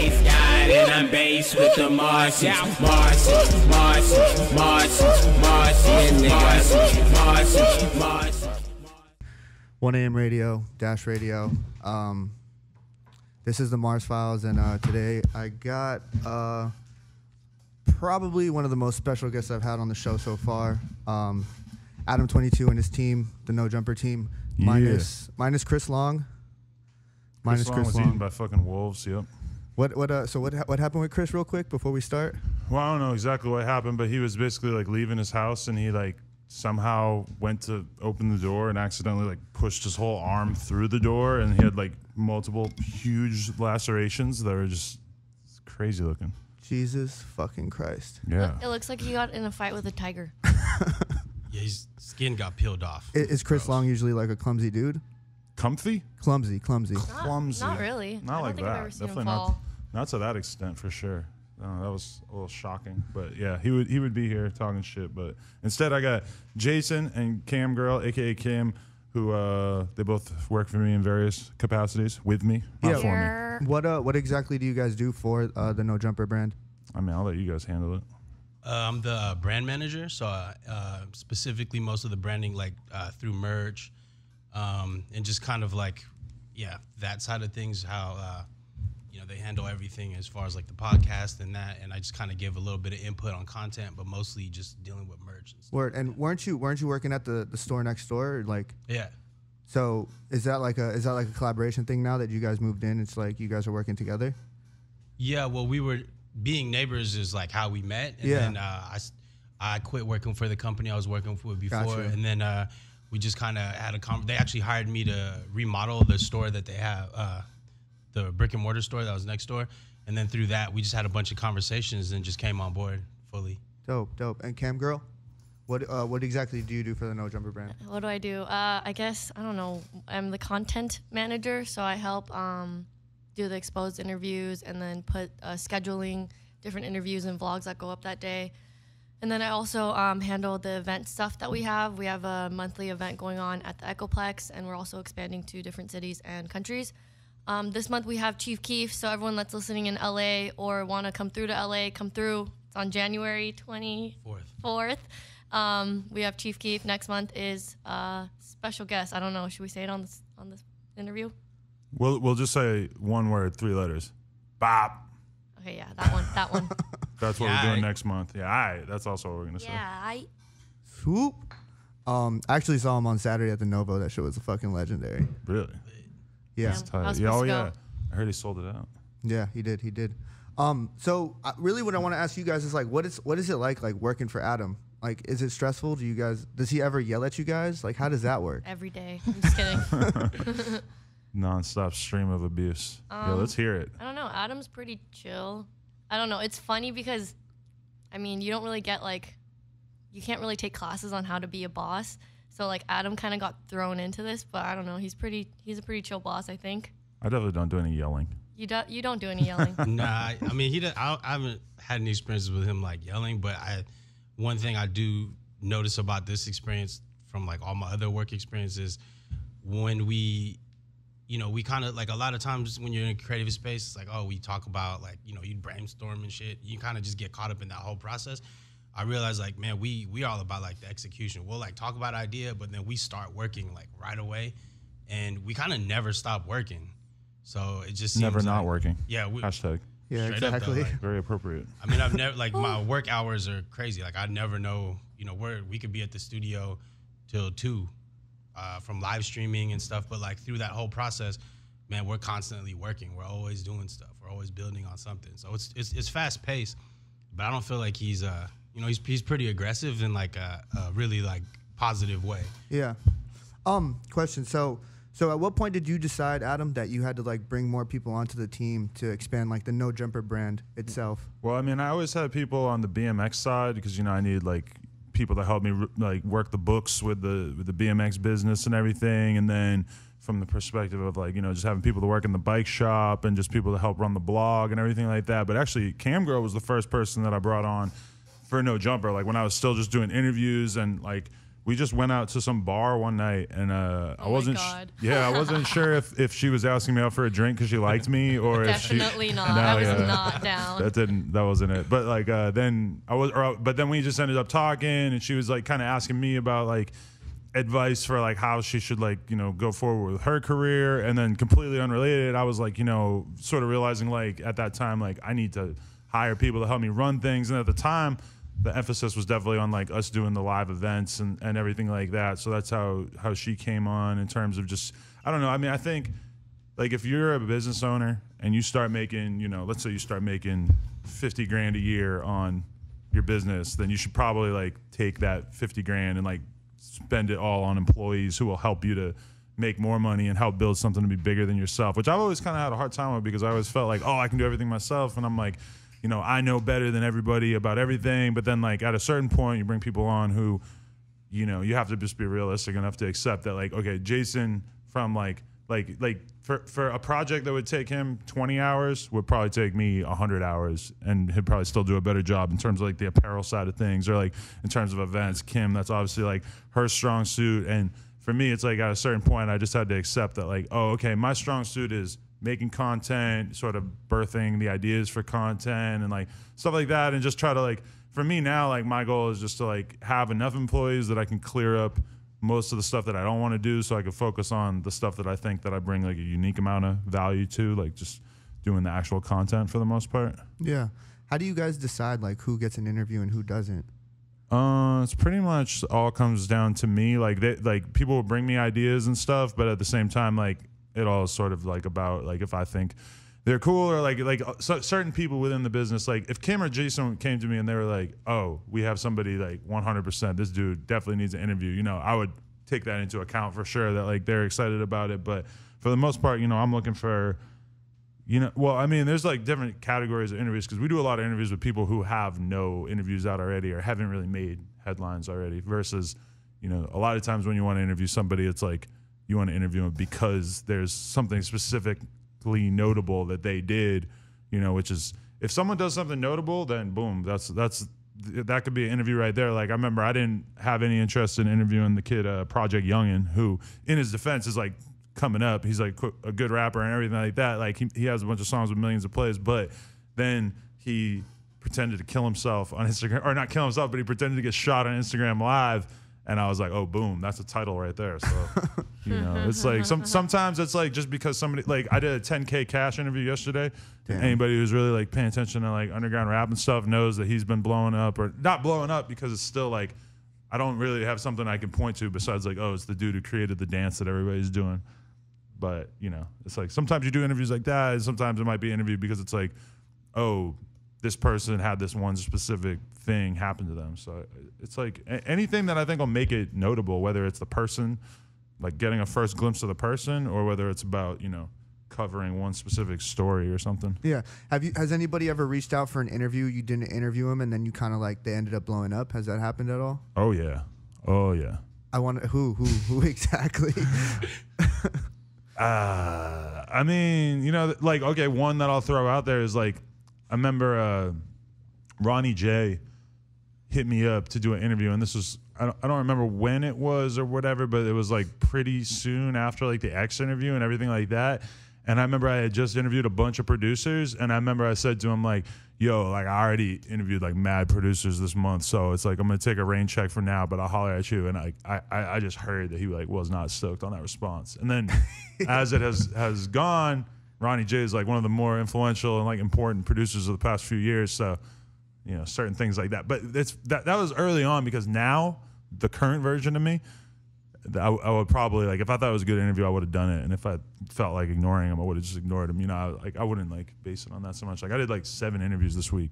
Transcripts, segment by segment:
space god, and I'm based with the Martians. Martians, Martians, Martians, Martians, Martians. 1 AM radio, Dash Radio. This is the Mars Files, and today I got probably one of the most special guests I've had on the show so far. Adam22 and his team, the No Jumper team, minus Chris Long. Chris Long was eaten by fucking wolves. Yep. What happened with Chris real quick before we start? Well, I don't know exactly what happened, but he was basically like leaving his house, and he like somehow went to open the door and accidentally like pushed his whole arm through the door, and he had like multiple huge lacerations that were just crazy looking. Jesus fucking Christ. Yeah. It looks like he got in a fight with a tiger. Yeah, his skin got peeled off. Is Chris Long usually like a clumsy dude? Comfy? Clumsy. Clumsy. Not really. Not like think I've that. ever seen him Definitely fall. not to that extent for sure. That was a little shocking, but yeah, he would be here talking shit. But instead, I got Jason and Cam Girl, aka Kim, who they both work for me in various capacities with me, not for me. What exactly do you guys do for the No Jumper brand? I mean, I'll let you guys handle it. I'm the brand manager, so specifically most of the branding, like through merch, and just kind of like, yeah, that side of things. How they handle everything as far as like the podcast and that, and I just kind of give a little bit of input on content, but mostly just dealing with merch and stuff. Word. And weren't you working at the store next door? Like, yeah. So is that like a collaboration thing now that you guys moved in? It's like you guys are working together. Yeah. Well, we were being neighbors is like how we met, and then I quit working for the company I was working for before, Gotcha. and then we just kind of had a they actually hired me to remodel the store that they have. The brick and mortar store that was next door, and then through that we just had a bunch of conversations and just came on board fully. Dope. And Cam Girl, what exactly do you do for the No Jumper brand? What do I do? I guess, I don't know. I'm the content manager, so I help do the exposed interviews and then put scheduling different interviews and vlogs that go up that day. And then I also handle the event stuff that we have. We have a monthly event going on at the Echoplex, and we're also expanding to different cities and countries. This month we have Chief Keef, so everyone that's listening in LA or want to come through to LA, come through. It's on January 24th. We have Chief Keef. Next month is special guest. I don't know. Should we say it on this interview? We'll just say one word, 3 letters. Bop. Okay, yeah, that one. That's what we're doing next month. Yeah, all right. That's also what we're gonna say. Yeah, Swoop. I actually saw him on Saturday at the Novo. That show was fucking legendary. Really? Yeah. Yeah. I heard he sold it out. Yeah, he did. So really what I want to ask you guys is like, what is it like working for Adam? Like, is it stressful? Does he ever yell at you guys? Like, how does that work? every day. I'm just kidding. Non-stop stream of abuse. Yeah, let's hear it. I don't know. Adam's pretty chill. I don't know. It's funny because, I mean, you don't really get you can't really take classes on how to be a boss. So like Adam kind of got thrown into this, but I don't know. He's a pretty chill boss, I think. I definitely don't do any yelling. You don't do any yelling. Nah, I mean I haven't had any experiences with him like yelling, but one thing I do notice about this experience from like all my other work experiences, when we kind of like a lot of times when you're in a creative space, it's like, oh, we talk about like, you brainstorm and shit. You kind of just get caught up in that whole process. I realized like, man, we all about like the execution. We'll like talk about idea, but then we start working like right away, and we kind of never stop working. So it just seems never not like, working. Yeah. Hashtag. Yeah, Straight exactly. up, though, like, Very appropriate. I mean, I've never like my work hours are crazy. Like I never know, where we could be at the studio till 2 from live streaming and stuff. But like through that whole process, man, we're constantly working. We're always doing stuff. We're always building on something. So it's fast paced, but I don't feel like he's he's pretty aggressive in like a really like positive way. Yeah. Question. So at what point did you decide, Adam, that you had to like bring more people onto the team to expand like the No Jumper brand itself? Well, I mean, I always had people on the BMX side because I need like people to help me like work the books with the BMX business and everything, and then from the perspective of like just having people to work in the bike shop and just people to help run the blog and everything like that. But actually, Cam Girl was the first person that I brought on for No Jumper. Like when I was still just doing interviews and like we just went out to some bar one night, and I wasn't, God. I wasn't sure if she was asking me out for a drink because she liked me, or Definitely if she, not. No, I was not down. that wasn't it. But like but then we just ended up talking, and she was like kind of asking me about like advice for like how she should like, you know, go forward with her career. And then completely unrelated, I was like, you know, sort of realizing like at that time, like I need to hire people to help me run things. And at the time, the emphasis was definitely on like us doing the live events and everything like that. So that's how she came on in terms of just, I don't know. I mean, I think like if you're a business owner and you start making, you know, let's say you start making 50 grand a year on your business, then you should probably like take that 50 grand and like spend it all on employees who will help you to make more money and help build something to be bigger than yourself, which I've always kind of had a hard time with because I always felt like, oh, I can do everything myself. And I'm like, you know, I know better than everybody about everything. But then like at a certain point, you bring people on who, you know, you have to just be realistic enough to accept that like, okay, Jason from like for a project that would take him 20 hours would probably take me 100 hours, and he'd probably still do a better job in terms of like the apparel side of things, or like in terms of events. Kim, that's obviously like her strong suit. And for me, it's like at a certain point, I just had to accept that like, oh, okay, my strong suit is making content, sort of birthing the ideas for content and like stuff like that. And just try to like, for me now, like my goal is just to like have enough employees that I can clear up most of the stuff that I don't want to do, so I can focus on the stuff that I think that I bring like a unique amount of value to, like just doing the actual content for the most part. Yeah. How do you guys decide like who gets an interview and who doesn't? It's pretty much all comes down to me. Like people will bring me ideas and stuff, but at the same time, like it all is sort of like about like if I think they're cool, or like certain people within the business. Like if Kim or Jason came to me and they were like, "Oh, we have somebody like 100%. This dude definitely needs an interview," you know, I would take that into account for sure. That like they're excited about it. But for the most part, you know, I'm looking for, you know, well, I mean, there's like different categories of interviews because we do a lot of interviews with people who have no interviews out already or haven't really made headlines already. Versus, you know, a lot of times when you want to interview somebody, it's like you want to interview them because there's something specific notable that they did, you know, which is if someone does something notable, then boom, that could be an interview right there. Like I remember I didn't have any interest in interviewing the kid Project Youngin, who in his defense is like coming up. He's like a good rapper and everything like that. Like he has a bunch of songs with millions of plays, but then he pretended to kill himself on Instagram, or not kill himself, but he pretended to get shot on Instagram Live. And I was like, oh, boom, that's a title right there. So, you know, it's like sometimes it's like just because somebody, like I did a 10K Cash interview yesterday. Damn. Anybody who's really like paying attention to like underground rap and stuff knows that he's been blowing up, or not blowing up because it's still like, I don't really have something I can point to besides like, oh, it's the dude who created the dance that everybody's doing. But, you know, it's like sometimes you do interviews like that, and sometimes it might be an interview because it's like, oh, this person had this one specific thing happen to them. So it's like anything that I think will make it notable, whether it's the person, like getting a first glimpse of the person, or whether it's about, you know, covering one specific story or something. Yeah. Has anybody ever reached out for an interview? You didn't interview him, and then you kind of like they ended up blowing up. Has that happened at all? Oh yeah. Oh yeah. I want who exactly? I mean, you know, like, okay, one that I'll throw out there is like, I remember Ronnie J hit me up to do an interview, and this was, I don't remember when it was or whatever, but it was like pretty soon after like the X interview and everything like that. And I remember I had just interviewed a bunch of producers, and I remember I said to him like, yo, like I already interviewed like mad producers this month, so it's like I'm gonna take a rain check for now, but I'll holler at you. And I just heard that he like was not stoked on that response. And then as it has gone, Ronnie J is like one of the more influential and like important producers of the past few years. So, you know, certain things like that. But that was early on, because now the current version of me, I would probably, like, if I thought it was a good interview, I would have done it. And if I felt like ignoring him, I would have just ignored him. You know, I wouldn't like base it on that so much. Like I did like 7 interviews this week,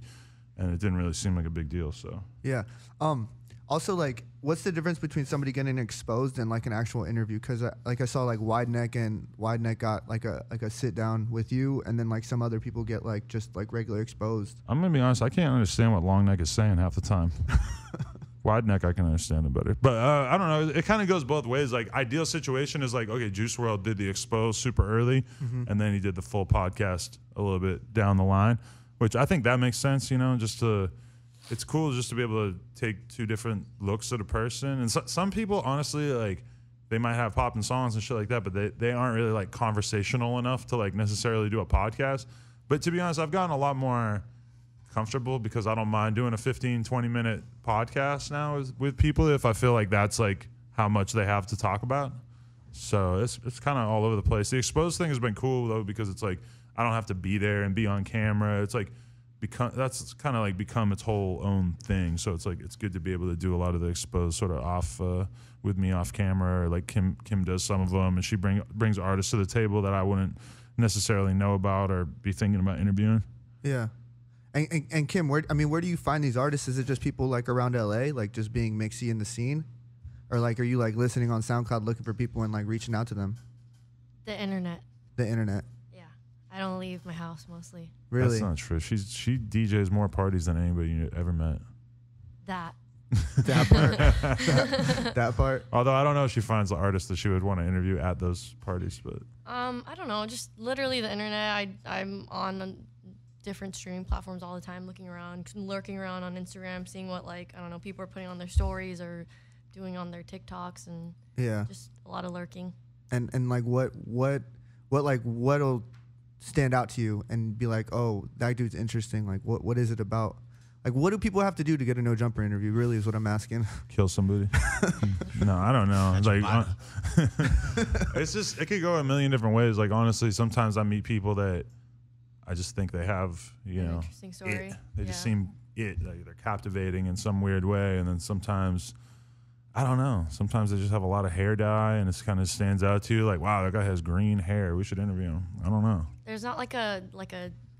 and it didn't really seem like a big deal. So Yeah. Also, like, what's the difference between somebody getting exposed and like an actual interview? Because I saw like Wide Neck got like a sit down with you, and then like some other people get like just like regular exposed. I'm gonna be honest, I can't understand what Long Neck is saying half the time. Wide Neck, I can understand it better. But I don't know. It kind of goes both ways. Like, ideal situation is like, okay, Juice WRLD did the expose super early, and then he did the full podcast a little bit down the line, which I think that makes sense, you know, just to it's cool just to be able to take two different looks at a person. And some people, honestly, like, they might have popping songs and shit like that, but they aren't really like conversational enough to like necessarily do a podcast. But to be honest, I've gotten a lot more comfortable because I don't mind doing a 15, 20-minute podcast now with people if I feel like that's like how much they have to talk about. So it's kind of all over the place. The exposed thing has been cool though because it's like I don't have to be there and be on camera. It's like that's kind of like become its whole own thing. So it's like it's good to be able to do a lot of the exposed sort of off with me off camera. Or like Kim does some of them, and she brings artists to the table that I wouldn't necessarily know about or be thinking about interviewing. Yeah. And Kim, where do you find these artists? Is it just people like around LA, like just being mixy in the scene? Or like are you like listening on SoundCloud looking for people and like reaching out to them? The internet. The internet. Yeah. I don't leave my house mostly. Really? That's not true. She DJs more parties than anybody you ever met. That. That part. That part. Although I don't know if she finds the artists that she would want to interview at those parties, but I don't know, just literally the internet. I'm on different streaming platforms all the time, looking around, lurking around on Instagram, seeing what like I don't know people are putting on their stories or doing on their TikToks, and yeah, just a lot of lurking. And like what'll stand out to you and be like, oh, that dude's interesting. Like what is it about? Like what do people have to do to get a No Jumper interview? Really is what I'm asking. kill somebody. No, I don't know. It's like it's just it could go a million different ways. Like honestly, sometimes I meet people that I just think they have, you know, interesting story. They just seem like they're captivating in some weird way, and then sometimes I don't know. Sometimes they just have a lot of hair dye, and it kind of stands out to you. Like, wow, that guy has green hair. We should interview him. I don't know. There's not like a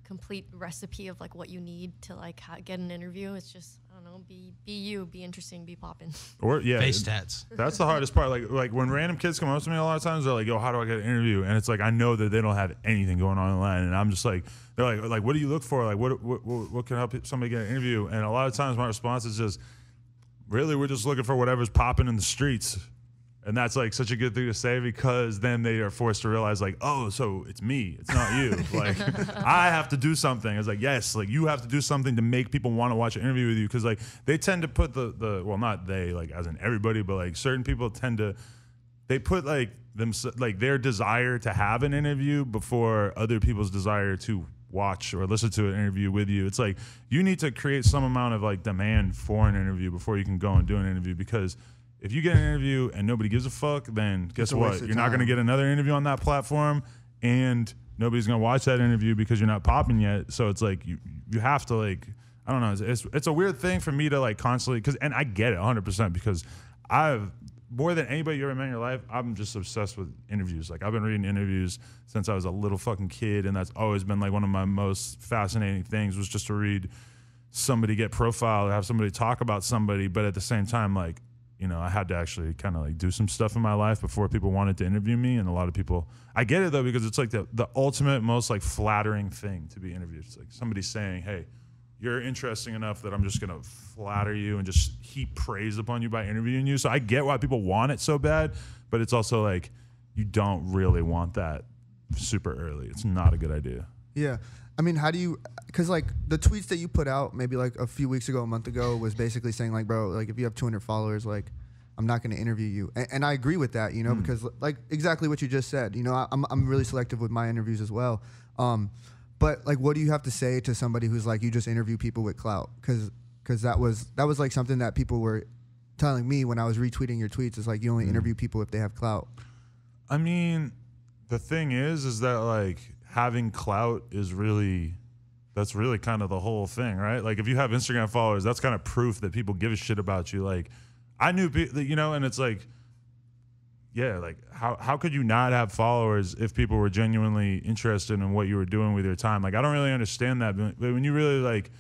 complete recipe of like what you need to like get an interview. It's just I don't know, be you, be interesting, be poppin'. Or face tats. That's the hardest part. Like when random kids come up to me a lot of times, they're like, "Yo, how do I get an interview?" And it's like I know that they don't have anything going on online, and I'm just like, they're like, "What do you look for? Like, what can help somebody get an interview?" And a lot of times my response is just, "Really, we're just looking for whatever's popping in the streets." And that's like such a good thing to say because then they are forced to realize like, oh, so it's me, it's not you. Like I have to do something. It's like, yes, like you have to do something to make people want to watch an interview with you. Cause like they tend to put the well, not they, like as in everybody, but like certain people they put like their desire to have an interview before other people's desire to watch or listen to an interview with you. It's like you need to create some amount of like demand for an interview before you can go and do an interview, because if you get an interview and nobody gives a fuck, then guess what? You're not going to get another interview on that platform, and nobody's going to watch that interview because you're not popping yet. So it's like you have to like, I don't know. It's a weird thing for me to like constantly, and I get it 100% because I've, more than anybody you ever met in your life, I'm just obsessed with interviews. Like I've been reading interviews since I was a little fucking kid, and that's always been like one of my most fascinating things was just to read somebody get profiled or have somebody talk about somebody, but at the same time, like, you know, I had to actually kind of like do some stuff in my life before people wanted to interview me. And a lot of people, I get it though, because it's like the ultimate, most like flattering thing to be interviewed. It's like somebody saying, hey, you're interesting enough that I'm just going to flatter you and just heap praise upon you by interviewing you. So I get why people want it so bad, but it's also like, you don't really want that super early. It's not a good idea. Yeah. I mean, how do you, because like the tweets that you put out maybe like a few weeks ago, a month ago, was basically saying like, bro, like if you have 200 followers, like I'm not going to interview you. And I agree with that, you know, because like exactly what you just said, you know, I'm really selective with my interviews as well. But like, what do you have to say to somebody who's like, you just interview people with clout? Because that was like something that people were telling me when I was retweeting your tweets. It's like, you only interview people if they have clout. I mean, the thing is that like, having clout is really, that's really kind of the whole thing, right? Like if you have Instagram followers, that's kind of proof that people give a shit about you. Like I knew, you know, and it's like, yeah, like how could you not have followers if people were genuinely interested in what you were doing with your time? Like I don't really understand that, but when you really like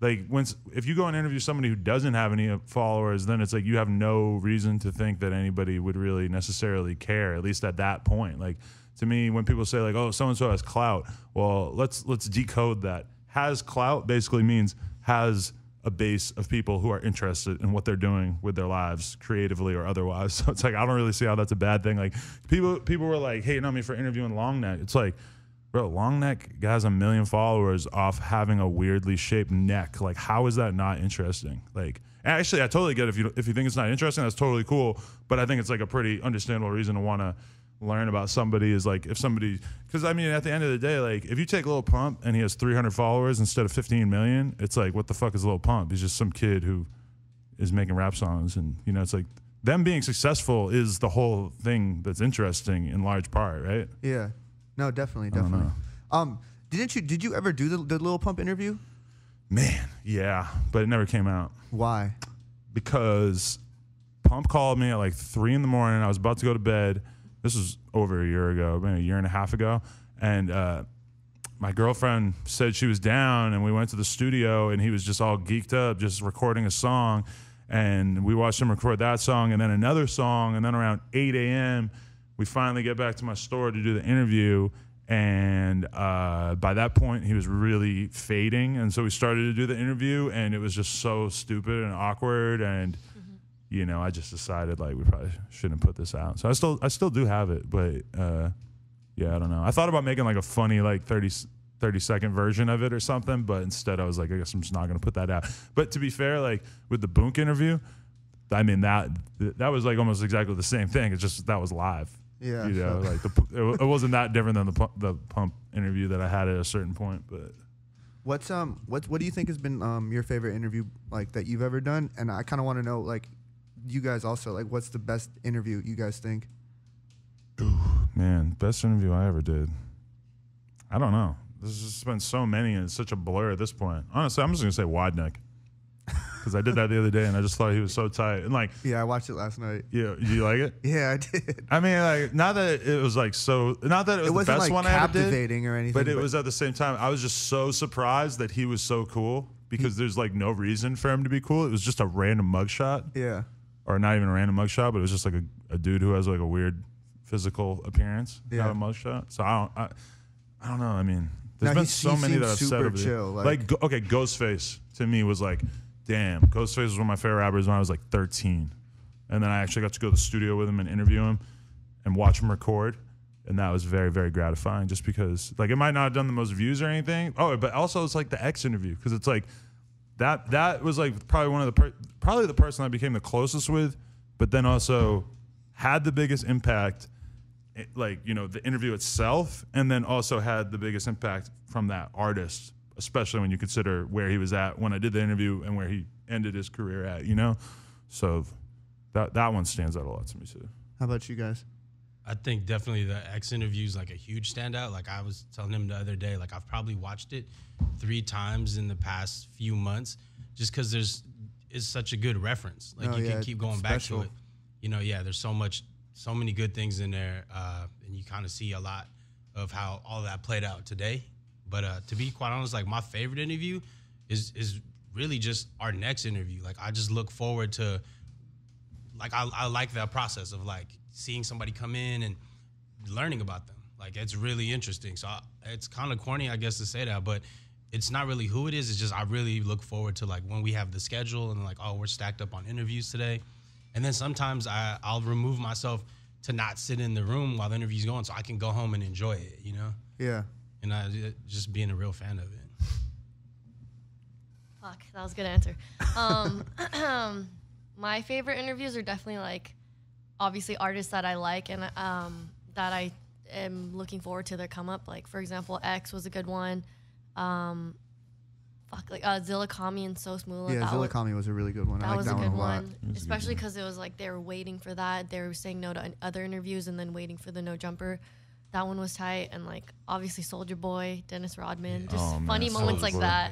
if you go and interview somebody who doesn't have any followers, then it's like you have no reason to think that anybody would really necessarily care, at least at that point. Like to me, when people say like, oh, so-and-so has clout, well, let's decode that. Has clout basically means has a base of people who are interested in what they're doing with their lives, creatively or otherwise. So it's like, I don't really see how that's a bad thing. Like people were like hating on me for interviewing Long Neck. It's like, bro, long neck guy has 1 million followers off having a weirdly shaped neck. Like, how is that not interesting? Like, actually, I totally get it. If you think it's not interesting, that's totally cool. But I think it's like a pretty understandable reason to want to learn about somebody is like if somebody, because I mean at the end of the day, like if you take Lil Pump and he has 300 followers instead of 15 million, it's like what the fuck is Lil Pump? He's just some kid who is making rap songs, and you know it's like them being successful is the whole thing that's interesting in large part, right? Yeah, no, definitely. know. Did you ever do the Lil Pump interview? Man, yeah, but it never came out Why? because Pump called me at like 3 a.m. I was about to go to bed. This was over a year ago, maybe a year and a half ago. And my girlfriend said she was down, and we went to the studio, and he was just all geeked up, just recording a song. And we watched him record that song and then another song. And then around 8 a.m., we finally get back to my store to do the interview. And by that point, he was really fading. And so we started to do the interview, and it was just so stupid and awkward. And you know, I just decided like we probably shouldn't put this out. So I still do have it, but yeah, I don't know. I thought about making like a funny like 30-second version of it or something, but instead I was like, I guess I'm just not gonna put that out. But to be fair, like with the Boonk interview, I mean that was like almost exactly the same thing. It's just that was live. Yeah, you know, like it wasn't that different than the Pump interview that I had at a certain point, but. What do you think has been your favorite interview like that you've ever done? And I kind of want to know like. You guys also like what's the best interview you guys think? Ooh, man, best interview I ever did. I don't know. There's just been so many and it's such a blur at this point. Honestly, I'm just gonna say Wide Neck because I did that the other day and I just thought he was so tight and like. Yeah, I watched it last night. Yeah, you like it? Yeah, I did. I mean, like not that it was like so. Not that it was the best like one I ever did, captivating or anything. but it was at the same time. I was just so surprised that he was so cool because there's like no reason for him to be cool. It was just a random mugshot. Yeah. Or not even a random mugshot, but it was just like a dude who has like a weird physical appearance. Yeah. Have a mugshot. So I don't know. I mean, there's No, been so many that I've said super over the chill, okay, Ghostface to me was like, damn, Ghostface was one of my favorite rappers when I was like 13, and then I actually got to go to the studio with him and interview him and watch him record, and that was very, very gratifying. Just because like it might not have done the most views or anything. Oh, but also it's like the X interview because it's like. That was like probably one of probably the person I became the closest with, but then also had the biggest impact, like you know the interview itself, and then also had the biggest impact from that artist, especially when you consider where he was at when I did the interview and where he ended his career at, you know. So that one stands out a lot to me too. How about you guys? I think definitely the X interview is like a huge standout. Like I was telling him the other day, like I've probably watched it 3 times in the past few months just because it's such a good reference. Like you can keep going back to it. You know, yeah, there's so many good things in there, and you kind of see a lot of how all that played out today. But to be quite honest, like my favorite interview is really just our next interview. Like I just look forward to, like I like that process of like seeing somebody come in and learning about them. Like it's really interesting. So it's kind of corny, I guess, to say that, but it's not really who it is. It's just I really look forward to like when we have the schedule and like, oh, we're stacked up on interviews today. And then sometimes I'll remove myself to not sit in the room while the interview's going so I can go home and enjoy it, you know? Yeah. And just being a real fan of it. Fuck, that was a good answer. My favorite interviews are definitely like obviously artists that I like and that I am looking forward to their come up. Like for example, X was a good one. Zilla Kami and So Smooth. Yeah, Zilla Kami was a really good one. I like that one a lot. Especially because it was like they were waiting for that. They were saying no to other interviews and then waiting for the No Jumper. That one was tight. And like obviously Soulja Boy, Dennis Rodman, just funny moments like that.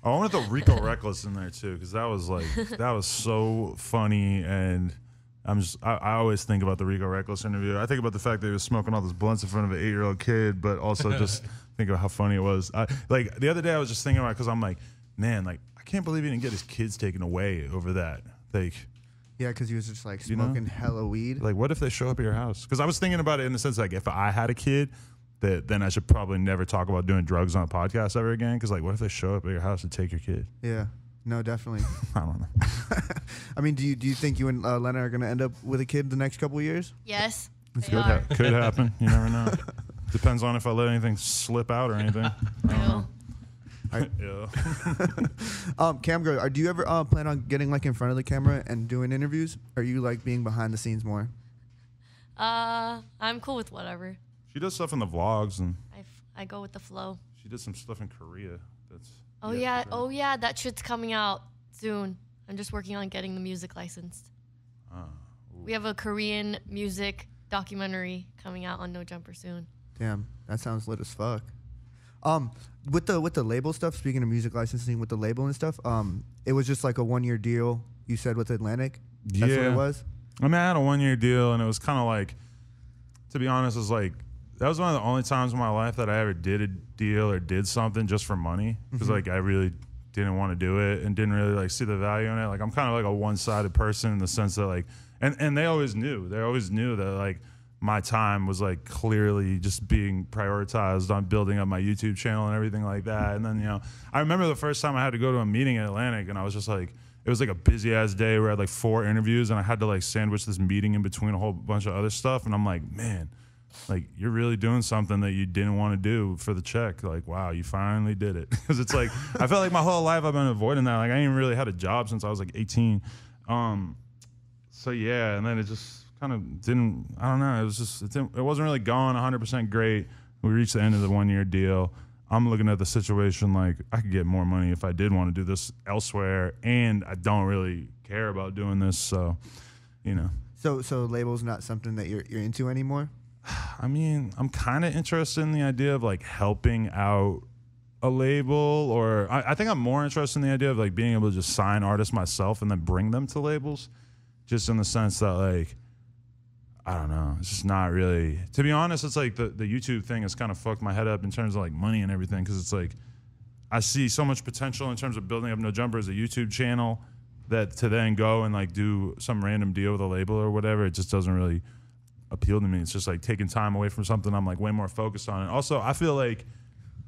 Oh, I wanted the Rico Reckless in there too because that was like that was so funny and. I always think about the Rico Reckless interview. I think about the fact that he was smoking all those blunts in front of an 8-year-old kid, but also just think about how funny it was. Like the other day, I was just thinking about it because I'm like, man, like I can't believe he didn't get his kids taken away over that. Like, yeah, because he was just like smoking hella weed. Like, what if they show up at your house? Because I was thinking about it in the sense like if I had a kid, then I should probably never talk about doing drugs on a podcast ever again. Because like, what if they show up at your house and take your kid? Yeah. No, definitely. I don't know. I mean, do you think you and Lena are going to end up with a kid the next couple of years? Yes. Could happen. You never know. Depends on if I let anything slip out or anything. I don't know. Yeah. Cam girl, do you ever plan on getting like in front of the camera and doing interviews? Or are you like being behind the scenes more? I'm cool with whatever. She does stuff in the vlogs, and I go with the flow. she did some stuff in Korea. That's Yeah, that shit's coming out soon. I'm just working on getting the music licensed. We have a Korean music documentary coming out on No Jumper soon. Damn, that sounds lit as fuck. With the label stuff, speaking of music licensing with the label and stuff, it was just like a 1-year deal you said with Atlantic? That's what it was? I mean, I had a 1-year deal, and it was kind of like, to be honest, it was like, that was one of the only times in my life that I ever did a deal or did something just for money. Because like I really didn't want to do it and didn't really like see the value in it. Like I'm kind of like a one-sided person in the sense that like, and they always knew that like my time was like clearly just being prioritized on building up my YouTube channel and everything like that. And then, you know, I remember the first time I had to go to a meeting in Atlantic, and I was just like, it was like a busy ass day where I had like 4 interviews, and I had to like sandwich this meeting in between a whole bunch of other stuff. And I'm like, man, like you're really doing something that you didn't want to do for the check. Like, wow, you finally did it. Because it's like, I felt like my whole life I've been avoiding that. Like I ain't really had a job since I was like 18. So yeah, and then it just kind of didn't, I don't know. It was just, it wasn't really going 100% great. We reached the end of the 1-year deal. I'm looking at the situation like I could get more money if I did want to do this elsewhere, and I don't really care about doing this. So, you know. So label's not something that you're into anymore? I mean, I'm kind of interested in the idea of like helping out a label, or I think I'm more interested in the idea of like being able to just sign artists myself and then bring them to labels, just in the sense that like, I don't know, it's just not really, to be honest, it's like the YouTube thing has kind of fucked my head up in terms of like money and everything, because it's like I see so much potential in terms of building up No Jumper as a YouTube channel that to then go and like do some random deal with a label or whatever, it just doesn't really appeal to me. It's just like taking time away from something I'm like way more focused on. And also I feel like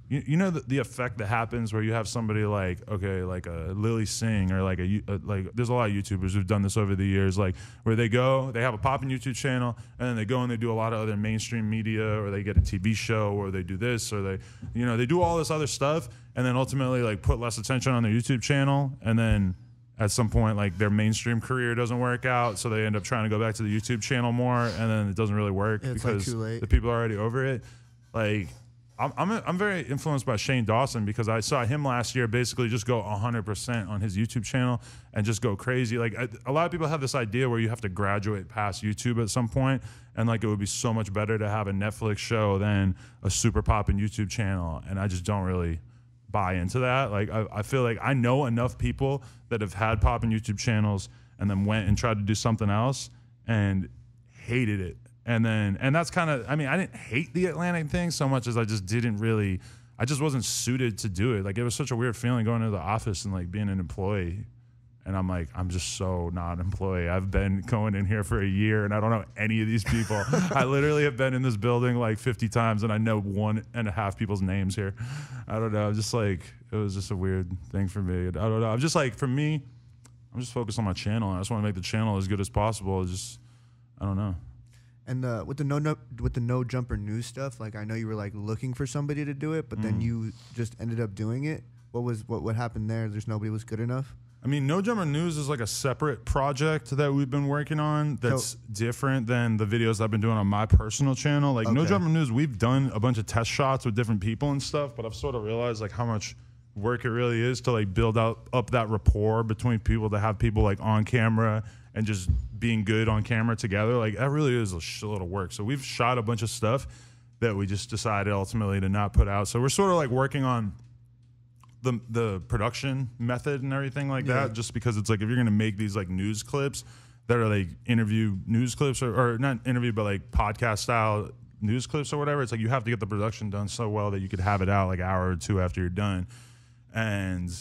you know the effect that happens where you have somebody like, okay, like a Lily Singh or like like there's a lot of YouTubers who've done this over the years, like where they have a popping YouTube channel and then they go and they do a lot of other mainstream media, or they get a TV show, or they do this, or they do all this other stuff, and then ultimately like put less attention on their YouTube channel, and then at some point like their mainstream career doesn't work out, so they end up trying to go back to the YouTube channel more, and then it doesn't really work because the people are already over it. Like I'm very influenced by Shane Dawson, because I saw him last year basically just go 100% on his YouTube channel and just go crazy. Like a lot of people have this idea where you have to graduate past YouTube at some point, and like it would be so much better to have a Netflix show than a super poppin' YouTube channel, and I just don't really buy into that. Like I feel like I know enough people that have had poppin' YouTube channels and then went and tried to do something else and hated it. And that's kind of, I mean, I didn't hate the Atlantic thing so much as I just wasn't suited to do it. Like it was such a weird feeling going into the office and like being an employee. And I'm like, I'm just so not an employee. I've been going in here for a year and I don't know any of these people. I literally have been in this building like 50 times and I know 1.5 people's names here. I don't know. Just like, it was just a weird thing for me. I don't know. I'm just like, for me, I'm just focused on my channel. I just want to make the channel as good as possible. It's just, I don't know. And with the No Jumper News stuff, like I know you were like looking for somebody to do it, but then you just ended up doing it. What happened there? There's nobody was good enough? I mean, No Jumper News is like a separate project that we've been working on that's different than the videos I've been doing on my personal channel. Like No Jumper News, we've done a bunch of test shots with different people and stuff, but I've sort of realized like how much work it really is to like build up that rapport between people, to have people like on camera and just being good on camera together. Like that really is a shitload of work. So we've shot a bunch of stuff that we just decided ultimately to not put out. So we're sort of like working on the production method and everything like that, just because it's like if you're gonna make these like news clips that are like interview news clips or not interview but like podcast style news clips or whatever, it's like you have to get the production done so well that you could have it out like an hour or two after you're done. And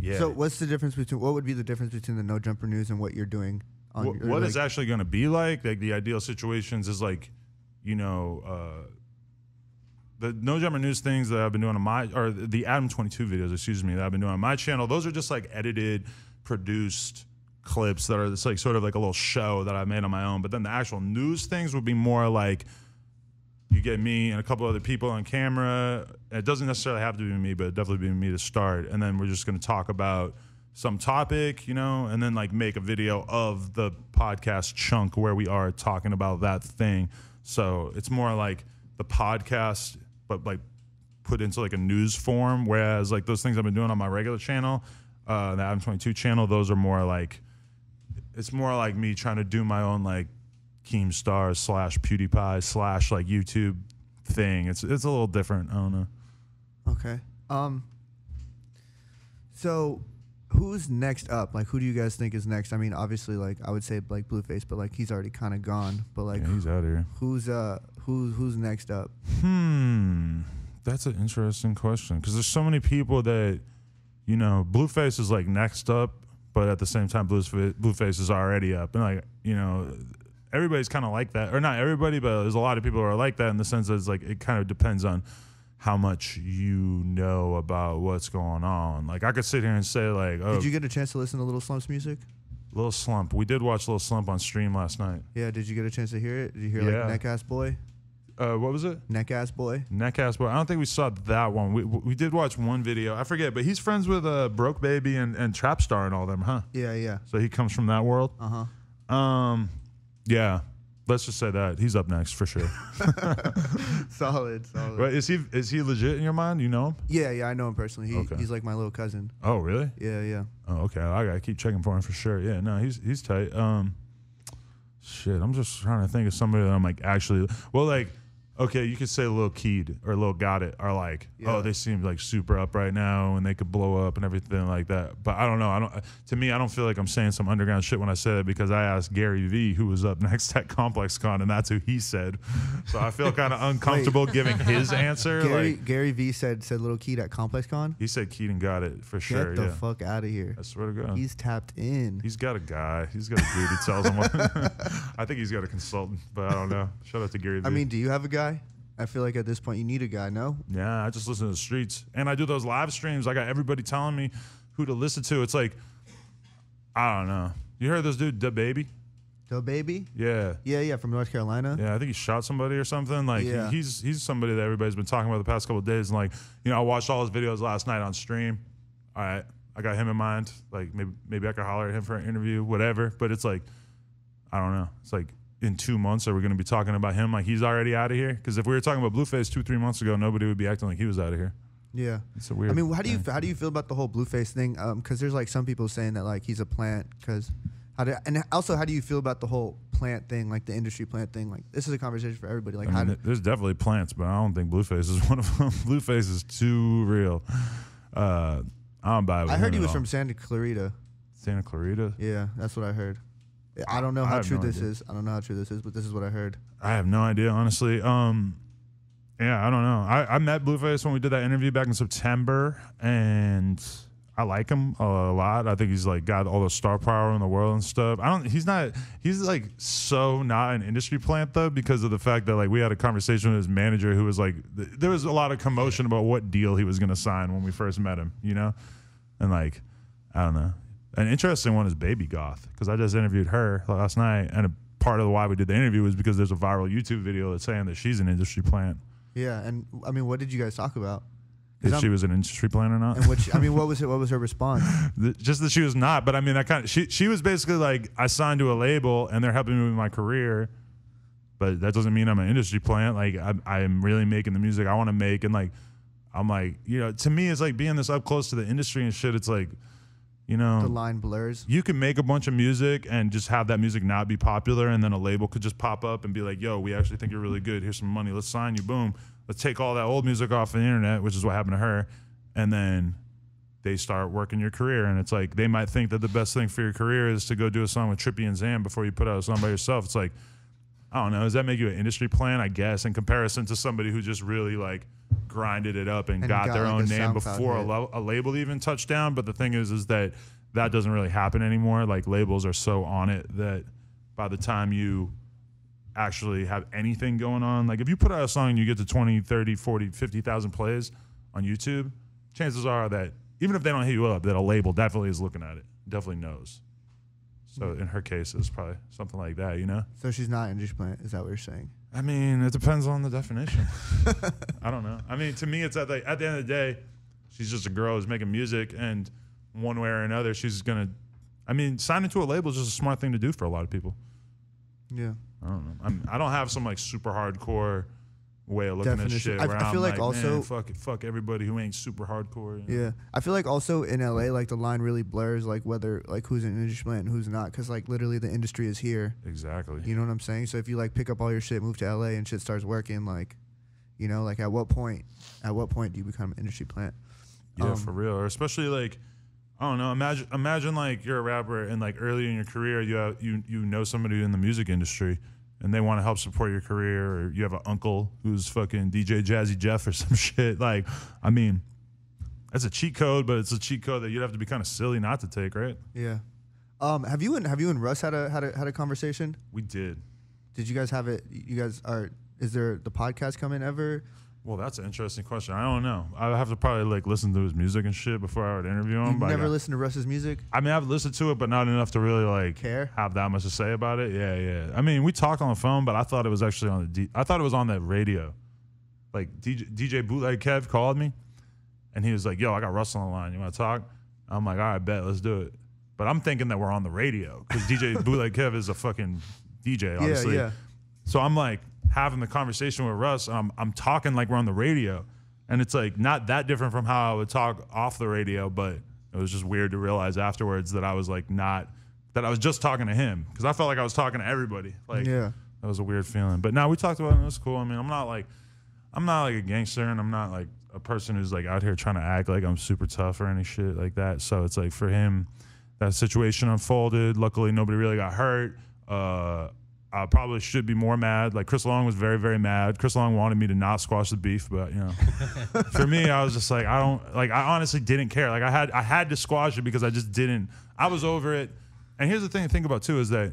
yeah. So what would be the difference between the No Jumper News and what you're doing? What it's actually going to be like the ideal situations is like, you know, the No Jumper News things that I've been doing on the Adam 22 videos, excuse me, that I've been doing on my channel. Those are just like edited, produced clips that are just like sort of like a little show that I made on my own. But then the actual news things would be more like you get me and a couple other people on camera. It doesn't necessarily have to be me, but definitely be me to start. And then we're just going to talk about some topic, you know, and then like make a video of the podcast chunk where we are talking about that thing. So it's more like the podcast, but like put into like a news form. Whereas like those things I've been doing on my regular channel, the Adam 22 channel, those are more like, it's more like me trying to do my own like Keemstar / PewDiePie / like YouTube thing. It's a little different. I don't know. Okay. So who's next up? Like, who do you guys think is next? I mean, obviously, like I would say like Blueface, but like he's already kind of gone. But like, Yeah, he's out here. Who's next up? That's an interesting question because there's so many people that, you know, Blueface is like next up, but at the same time, Blueface is already up, and like, you know, everybody's kind of like that, or not everybody, but there's a lot of people who are like that in the sense that it's like it kind of depends on how much you know about what's going on. Like I could sit here and say like, oh, Did you get a chance to listen to Little Slump's music? Lil Slump. We did watch Lil Slump on stream last night. Yeah. Did you get a chance to hear it? Did you hear Yeah. like Neck Ass Boy? What was it? Neck Ass Boy. Neckcast Boy. I don't think we saw that one. We did watch one video. I forget, but he's friends with Broke Baby and Trapstar and all them, huh? Yeah. Yeah. So he comes from that world. Yeah. Let's just say that he's up next for sure. Solid. Right? Is he legit in your mind? You know him? Yeah. Yeah. I know him personally. Okay. He's like my little cousin. Oh, really? Yeah. Yeah. Oh, okay. I gotta keep checking for him for sure. Yeah, no, he's tight. Shit, I'm just trying to think of somebody that I'm like actually. Well, like, okay, you could say Lil Keed or Lil Got It are like, Yeah. oh, they seem like super up right now and they could blow up and everything like that. But I don't know. To me, I don't feel like I'm saying some underground shit when I say that because I asked Gary V who was up next at ComplexCon and that's who he said. So I feel kind of uncomfortable giving his answer. Gary V said Little Keed at ComplexCon. He said Keed and Got It for sure. Get the Yeah, fuck out of here. I swear to God. He's tapped in. He's got a guy. He's got a dude who tells him what. I think he's got a consultant, but I don't know. Shout out to Gary V. I mean, do you have a guy? I feel like at this point you need a guy, no? Yeah, I just listen to the streets. And I do those live streams. I got everybody telling me who to listen to. It's like, I don't know. You heard this dude, DaBaby? DaBaby? Yeah. Yeah, from North Carolina. Yeah, I think he shot somebody or something. Like, Yeah. he's somebody that everybody's been talking about the past couple of days. And, like, you know, I watched all his videos last night on stream. All right, I got him in mind. Like, maybe I could holler at him for an interview, whatever. But it's like, I don't know. It's like, in 2 months, are we going to be talking about him like he's already out of here? Because if we were talking about Blueface 2-3 months ago, nobody would be acting like he was out of here. Yeah. It's a weird. I mean, how do you thing. feel about the whole Blueface thing? Because there's like some people saying that like he's a plant. And also, how do you feel about the whole plant thing, like the industry plant thing? Like this is a conversation for everybody. Like, I mean, there's definitely plants, but I don't think Blueface is one of them. Blueface is too real. I don't buy it. I heard he him was at all. from Santa Clarita. Santa Clarita. Yeah, that's what I heard. I don't know I how have true no this idea. is. I don't know how true this is, but this is what I heard. I have no idea, honestly. Yeah, I don't know. I met Blueface when we did that interview back in September, and I like him a lot. I think he's like got all the star power in the world and stuff. He's like so not an industry plant though, because of the fact that like we had a conversation with his manager who was like, there was a lot of commotion about what deal he was going to sign when we first met him, you know? And like, I don't know. An interesting one is Baby Goth, because I just interviewed her last night, and a part of why we did the interview was because there's a viral YouTube video that's saying that she's an industry plant. Yeah, and I mean, what did you guys talk about? 'Cause If she was an industry plant or not? And what was her response? Just that she was not, but I mean, she was basically like, I signed to a label and they're helping me with my career, but that doesn't mean I'm an industry plant. Like I'm really making the music I want to make, and like I'm like, you know, to me it's like being this up close to the industry and shit. It's like, you know, The line blurs. you can make a bunch of music and just have that music not be popular, and then a label could just pop up and be like, yo, we actually think you're really good. Here's some money. Let's sign you. Boom. Let's take all that old music off the internet, which is what happened to her. And then they start working your career. And it's like, they might think that the best thing for your career is to go do a song with Trippie and Zam before you put out a song by yourself. It's like, I don't know. Does that make you an industry plan? I guess, in comparison to somebody who just really like grinded it up and got their like, own a name SoundCloud before hit. a label even touched down. But the thing is that doesn't really happen anymore. Like labels are so on it that by the time you actually have anything going on, like if you put out a song and you get to 20, 30, 40, 50,000 plays on YouTube, chances are that even if they don't hit you up, that a label definitely is looking at it, definitely knows. So in her case, it's probably something like that, you know? So she's not industry plant. Is that what you're saying? I mean, it depends on the definition. I don't know. I mean, to me, it's at the end of the day, she's just a girl who's making music, and one way or another, she's gonna. I mean, signing to a label is just a smart thing to do for a lot of people. Yeah. I don't know. I don't have some like super hardcore way of looking Definition. at shit. Where I feel I'm like also man, fuck everybody who ain't super hardcore. You know? Yeah, I feel like also in LA, like the line really blurs, like whether like who's an industry plant and who's not, because like literally the industry is here. Exactly. You know what I'm saying? So if you like pick up all your shit, move to LA, and shit starts working, like, you know, like at what point do you become an industry plant? Yeah, for real. Or especially like, I don't know. Imagine like you're a rapper and like early in your career, you know somebody in the music industry, and they want to help support your career, or you have an uncle who's fucking DJ Jazzy Jeff or some shit. Like, I mean, that's a cheat code, but it's a cheat code that you'd have to be kind of silly not to take, right? Yeah. Have you and Russ had a conversation? We did. Did you guys have it? You guys are. Is there the podcast coming ever? Well, that's an interesting question. I don't know. I would have to probably like listen to his music and shit before I would interview him. You never listened to Russ's music? I mean, I've listened to it, but not enough to really like care, have that much to say about it. Yeah. I mean, we talked on the phone, but I thought it was actually on I thought it was on that radio. Like DJ Bootleg Kev called me, and he was like, "Yo, I got Russ on the line. You want to talk?" I'm like, "All right, bet, let's do it." But I'm thinking that we're on the radio because DJ Bootleg Kev is a fucking DJ, obviously. Yeah. So I'm like having the conversation with Russ. I'm talking like we're on the radio. And it's like not that different from how I would talk off the radio, but it was just weird to realize afterwards that I was like that I was just talking to him, because I felt like I was talking to everybody. Like, yeah, that was a weird feeling. But now we talked about it, and it was cool. I mean, I'm not like a gangster, and I'm not like a person who's like out here trying to act like I'm super tough or any shit like that. So it's like for him, that situation unfolded. Luckily, nobody really got hurt. I probably should be more mad. Like Chris Long was very, very mad. Chris Long wanted me to not squash the beef, but you know, for me, I was just like, I honestly didn't care. Like I had to squash it because I just didn't. I was over it. And here's the thing to think about too, is that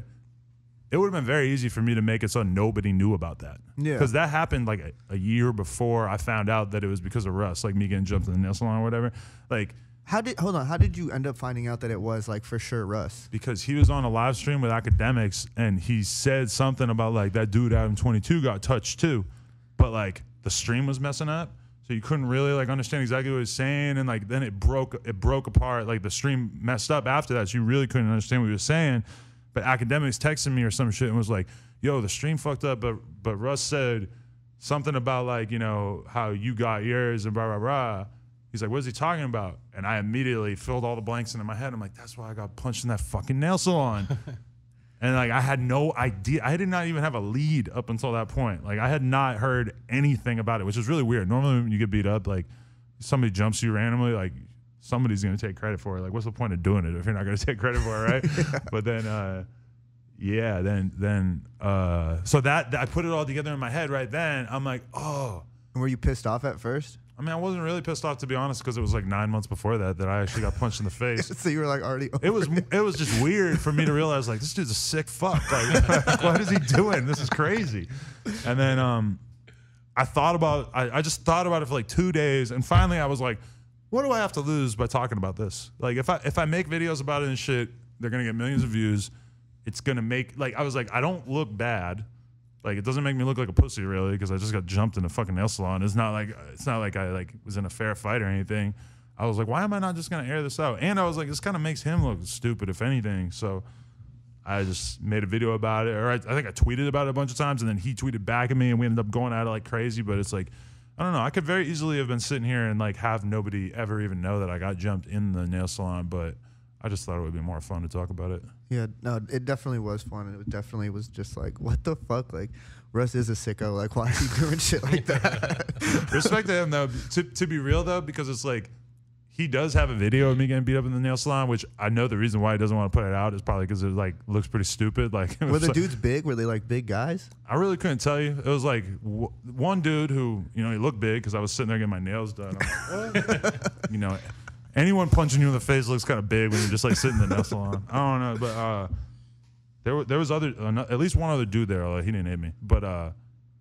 it would have been very easy for me to make it so nobody knew about that. Yeah. Because that happened like a year before I found out that it was because of Russ, like me getting jumped in the nail salon or whatever. Like, how did you end up finding out that it was like for sure Russ? Because he was on a live stream with Academics, and he said something about like that dude Adam 22 got touched too, but like the stream was messing up, so you couldn't really like understand exactly what he was saying, and like then it broke apart. Like the stream messed up after that, so you really couldn't understand what he was saying. But Academics texted me or some shit and was like, "Yo, the stream fucked up, but Russ said something about like, you know, how you got yours and blah blah blah." He's like, "What is he talking about?" And I immediately filled all the blanks into my head. I'm like, "That's why I got punched in that fucking nail salon." And like, I had no idea. I did not even have a lead up until that point. Like, I had not heard anything about it, which is really weird. Normally when you get beat up, like somebody jumps you randomly, like somebody's going to take credit for it. Like, what's the point of doing it if you're not going to take credit for it, right? Yeah. But then, so that I put it all together in my head right then. I'm like, oh. And were you pissed off at first? I mean, I wasn't really pissed off, to be honest, because it was like 9 months before that I actually got punched in the face. So you were like already over it was just weird for me to realize, like, this dude's a sick fuck. Like, what is he doing? This is crazy. And then I just thought about it for like 2 days, and finally I was like, what do I have to lose by talking about this? Like, if I make videos about it and shit, they're gonna get millions of views. It's gonna make, like, I was like, I don't look bad. Like, it doesn't make me look like a pussy, really, because I just got jumped in a fucking nail salon. It's not like I like was in a fair fight or anything. I was like, why am I not just gonna air this out? And I was like, this kind of makes him look stupid, if anything. So I just made a video about it, or I think I tweeted about it a bunch of times, and then he tweeted back at me, and we ended up going at it like crazy. But it's like, I don't know. I could very easily have been sitting here and like have nobody ever even know that I got jumped in the nail salon, but I just thought it would be more fun to talk about it. Yeah, no, it definitely was fun. It definitely was just like, what the fuck? Like, Russ is a sicko. Like, why is he doing shit like that? Respect to him, though. To be real, though, because it's like, he does have a video of me getting beat up in the nail salon, which I know the reason why he doesn't want to put it out is probably because it like looks pretty stupid. Like, were the dudes big? Were they like big guys? I really couldn't tell you. It was like one dude who, you know, he looked big because I was sitting there getting my nails done. I'm like, what? You know, anyone punching you in the face looks kind of big when you're just like sitting in the nail salon. I don't know, but there was at least one other dude there. Like, he didn't hit me, but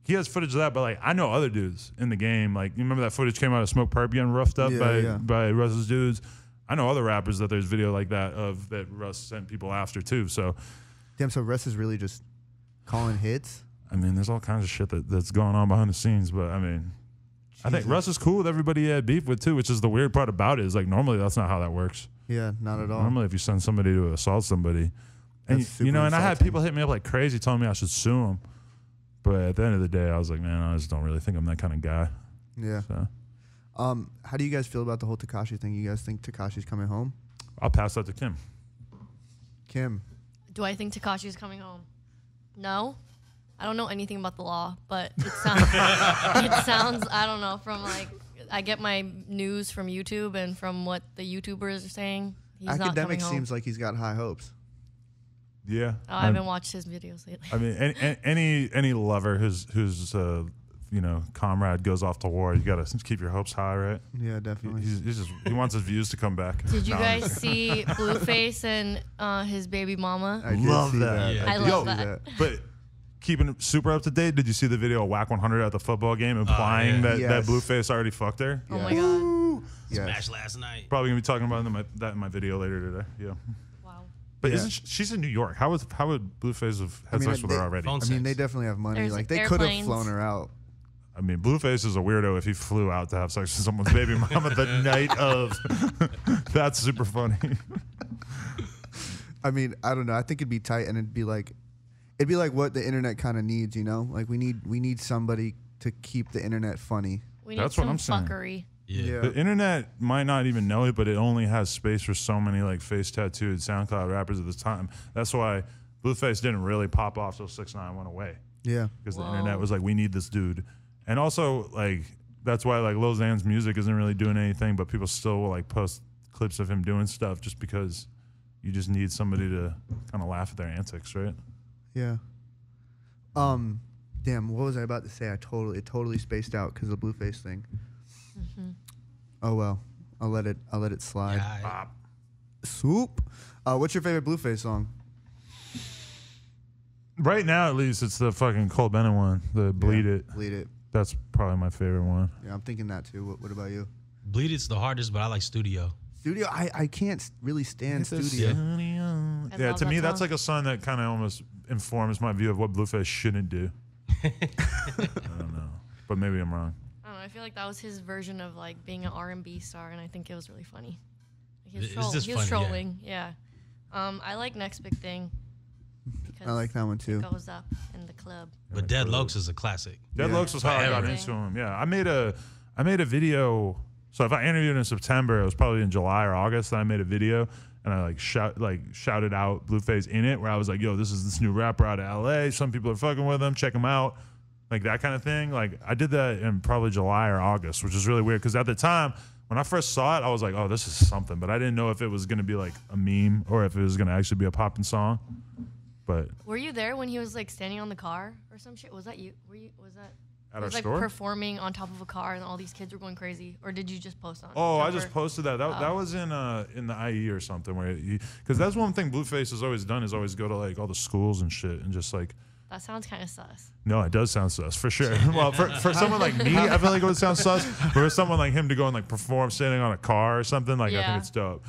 he has footage of that. But like, I know other dudes in the game. Like, you remember that footage came out of Smoke Perp getting roughed up by Russ's dudes. I know other rappers that there's video like that of that Russ sent people after too. So, damn. So Russ is really just calling hits. I mean, there's all kinds of shit that's going on behind the scenes, but I mean, I think Russ is cool with everybody he had beef with too, which is the weird part about it. Is like normally that's not how that works. Yeah, not at all. Normally, if you send somebody to assault somebody, and That's you know, super and I had insulting. people hit me up like crazy, telling me I should sue him. But at the end of the day, I was like, man, I just don't really think I'm that kind of guy. Yeah. So How do you guys feel about the whole Tekashi thing? You guys think Tekashi's coming home? I'll pass that to Kim. Kim. Do I think Tekashi's coming home? No. I don't know anything about the law, but it sounds, I don't know, from like, I get my news from YouTube and from what the YouTubers are saying. He's not coming Academic home. seems like he's got high hopes. Yeah, Oh, I haven't watched his videos lately. I mean, any lover whose you know, comrade goes off to war, you gotta keep your hopes high, right? Yeah, definitely. He wants his views to come back. Did you No, guys see Blueface and his baby mama? I did love see that. Yeah. I did love see that. But keeping it super up to date, did you see the video of Whack 100 at the football game implying yeah. that Yes. Blueface already fucked her? Oh my god. Yes. Smash last night. Probably gonna be talking about that in my video later today. Yeah, Wow. but Yeah. she's in New York? How would Blueface have had I mean, sex with her already? phone I mean, sex. they definitely have money. There's Like, they could have airplanes. flown her out. I mean, Blueface is a weirdo if he flew out to have sex with someone's baby mama the night of. That's super funny. I mean, I don't know. I think it'd be tight, and it'd be like what the internet kind of needs, you know? Like, we need somebody to keep the internet funny. We need That's what some I'm saying. fuckery. Yeah. The internet might not even know it, but it only has space for so many like face tattooed SoundCloud rappers at the time. That's why Blueface didn't really pop off till 6ix9ine went away, Yeah. because the Whoa. internet was like, we need this dude. And also, like, that's why like Lil Xan's music isn't really doing anything, but people still will like post clips of him doing stuff just because you just need somebody to kind of laugh at their antics, right? Yeah. Damn, what was I about to say? It totally spaced out because of the Blueface thing. Oh well, I'll let it slide. Yeah, Swoop. What's your favorite Blueface song? Right now, at least, it's the fucking Cole Bennett one, the Bleed It. Bleed It. That's probably my favorite one. Yeah, I'm thinking that too. What about you? Bleed It's the hardest, but I like Studio. Studio. I can't really stand Studio. Yeah. Yeah, love to that me, that's song. like a song that kind of almost informs my view of what Blueface shouldn't do. I don't know, but maybe I'm wrong. I don't know. I feel like that was his version of like being an R&B star, and I think it was really funny. Like, It's just he was funny, yeah. trolling. Yeah. I like Next Big Thing. Because I like that one too. It goes up in the club. But Dead Lokes is a classic. Dead Yeah. Lokes was how I got Forever. into him. Yeah, I made a video. So if I interviewed in September, it was probably in July or August that I made a video, and I shouted out Blueface in it, where I was like, "Yo, this is this new rapper out of LA. Some people are fucking with him. Check him out." Like that kind of thing. Like I did that in probably July or August, which is really weird because at the time when I first saw it, I was like, "Oh, this is something," but I didn't know if it was gonna be like a meme or if it was gonna actually be a popping song. But Were you there when he was like standing on the car or some shit? Was that you? Was that? at He our was like store. performing on top of a car and all these kids were going crazy, or did you just post on? Oh, I Jumper? just posted that. That was in the IE or something where because that's one thing Blueface has always done is always go to like all the schools and shit and just like That sounds kind of sus. no, it does sound sus for sure. Well, for someone like me, I feel like it would sound sus. But for someone like him to go and like perform standing on a car or something, like I Yeah. think it's dope.